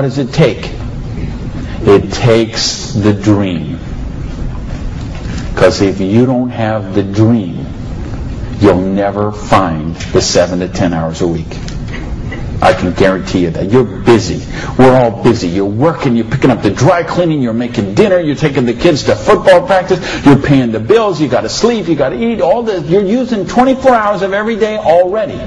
What does it take? It takes the dream. Because if you don't have the dream, you'll never find the 7 to 10 hours a week. I can guarantee you that. You're busy. We're all busy. You're working, you're picking up the dry cleaning, you're making dinner, you're taking the kids to football practice, you're paying the bills, you got to sleep, you got to eat, all this. You're using 24 hours of every day already.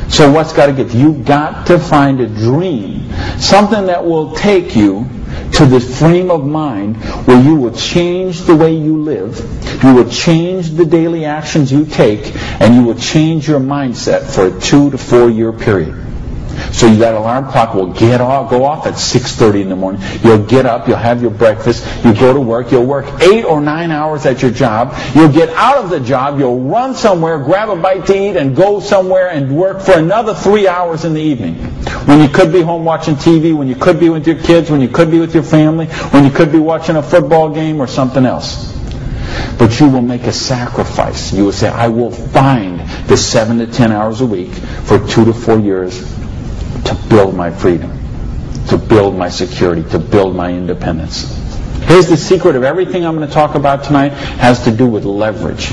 So what's got to get? You've got to find a dream, something that will take you to this frame of mind where you will change the way you live, you will change the daily actions you take, and you will change your mindset for a 2 to 4 year period. So that alarm clock will go off at 6:30 in the morning. You'll get up, you'll have your breakfast, you go to work, you'll work 8 or 9 hours at your job, you'll get out of the job, you'll run somewhere, grab a bite to eat, and go somewhere and work for another 3 hours in the evening. When you could be home watching TV, when you could be with your kids, when you could be with your family, when you could be watching a football game or something else. But you will make a sacrifice. You will say, I will find the 7 to 10 hours a week for 2 to 4 years to build my freedom, to build my security, to build my independence. Here's the secret of everything I'm going to talk about tonight. Has to do with leverage.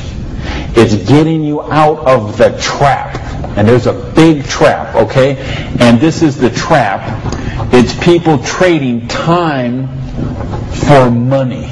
It's getting you out of the trap. And there's a big trap, okay? And this is the trap. It's people trading time for money.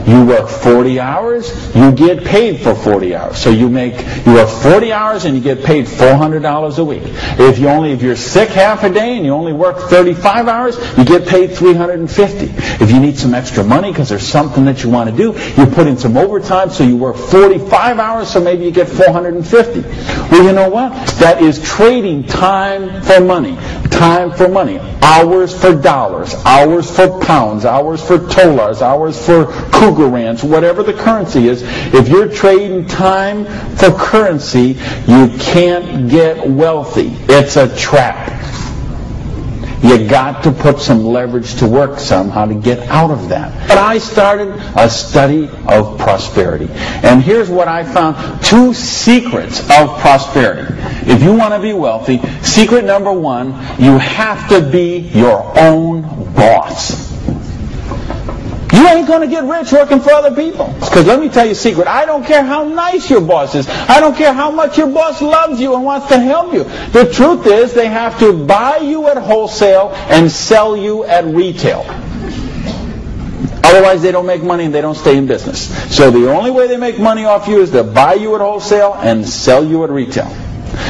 You work 40 hours, you get paid for 40 hours. So you work 40 hours and you get paid $400 a week. If you're sick half a day and you only work 35 hours, you get paid $350. If you need some extra money because there's something that you want to do, you put in some overtime, so you work 45 hours, so maybe you get $450. Well, you know what? That is trading time for money. Time for money. Hours for dollars. Hours for pounds. Hours for dollars. Hours for cougar ranch. Whatever the currency is. If you're trading time for currency, you can't get wealthy. It's a trap. You got to put some leverage to work somehow to get out of that. But I started a study of prosperity. And here's what I found. 2 secrets of prosperity. If you want to be wealthy, secret number 1, you have to be your own boss. You ain't going to get rich working for other people. Because let me tell you a secret. I don't care how nice your boss is. I don't care how much your boss loves you and wants to help you. The truth is they have to buy you at wholesale and sell you at retail. Otherwise they don't make money and they don't stay in business. So the only way they make money off you is to buy you at wholesale and sell you at retail.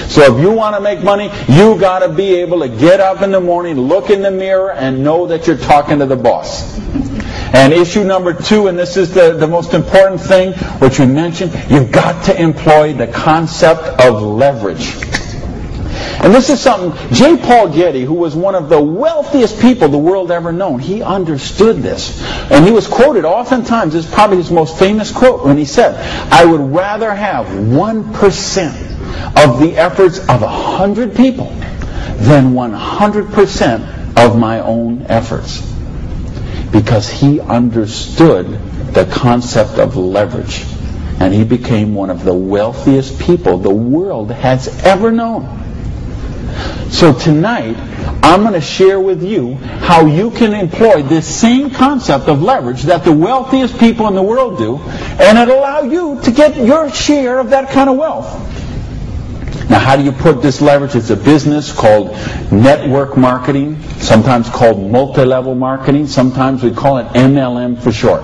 So if you want to make money, you got to be able to get up in the morning, look in the mirror, and know that you're talking to the boss. And issue number 2, and this is the most important thing, which we mentioned, you've got to employ the concept of leverage. And this is something, J. Paul Getty, who was one of the wealthiest people the world ever known, he understood this. And he was quoted oftentimes, this is probably his most famous quote, when he said, I would rather have 1% of the efforts of 100 people than 100% of my own efforts. Because he understood the concept of leverage. And he became one of the wealthiest people the world has ever known. So tonight, I'm going to share with you how you can employ this same concept of leverage that the wealthiest people in the world do, and it'll allow you to get your share of that kind of wealth. Now, how do you put this leverage? It's a business called network marketing, sometimes called multi-level marketing, sometimes we call it MLM for short.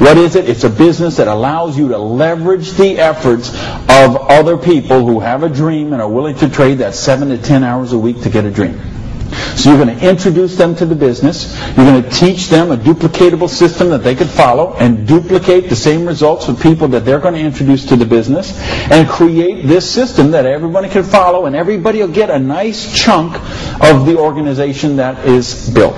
What is it? It's a business that allows you to leverage the efforts of other people who have a dream and are willing to trade that 7 to 10 hours a week to get a dream. So you're going to introduce them to the business. You're going to teach them a duplicatable system that they could follow and duplicate the same results with people that they're going to introduce to the business and create this system that everybody can follow, and everybody will get a nice chunk of the organization that is built.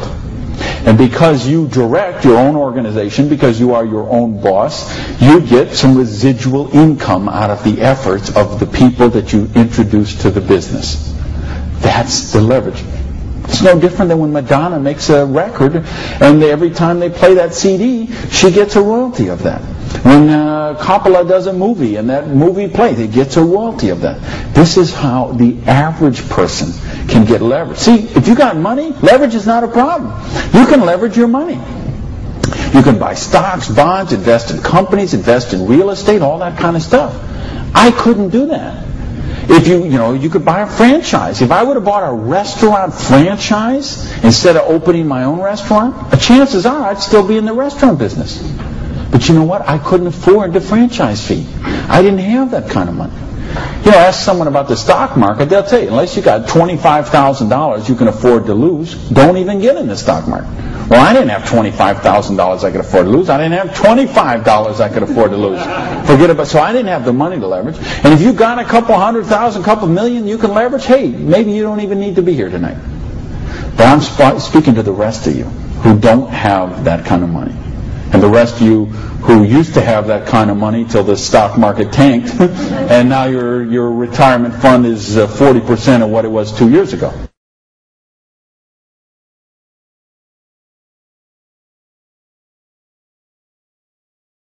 And because you direct your own organization, because you are your own boss, you get some residual income out of the efforts of the people that you introduce to the business. That's the leverage. It's no different than when Madonna makes a record and every time they play that CD, she gets a royalty of that. When Coppola does a movie and that movie plays, he gets a royalty of that. This is how the average person can get leverage. See, if you got money, leverage is not a problem. You can leverage your money. You can buy stocks, bonds, invest in companies, invest in real estate, all that kind of stuff. I couldn't do that. If you could buy a franchise. If I would have bought a restaurant franchise instead of opening my own restaurant, chances are I'd still be in the restaurant business. But you know what? I couldn't afford the franchise fee. I didn't have that kind of money. Ask someone about the stock market, they'll tell you, unless you got $25,000 you can afford to lose, don't even get in the stock market. Well, I didn't have $25,000 I could afford to lose. I didn't have $25 I could afford to lose. Forget about. So I didn't have the money to leverage. And if you got a couple $100,000, couple million you can leverage, hey, maybe you don't even need to be here tonight. But I'm speaking to the rest of you who don't have that kind of money. And the rest of you who used to have that kind of money till the stock market tanked, and now your retirement fund is 40% of what it was 2 years ago.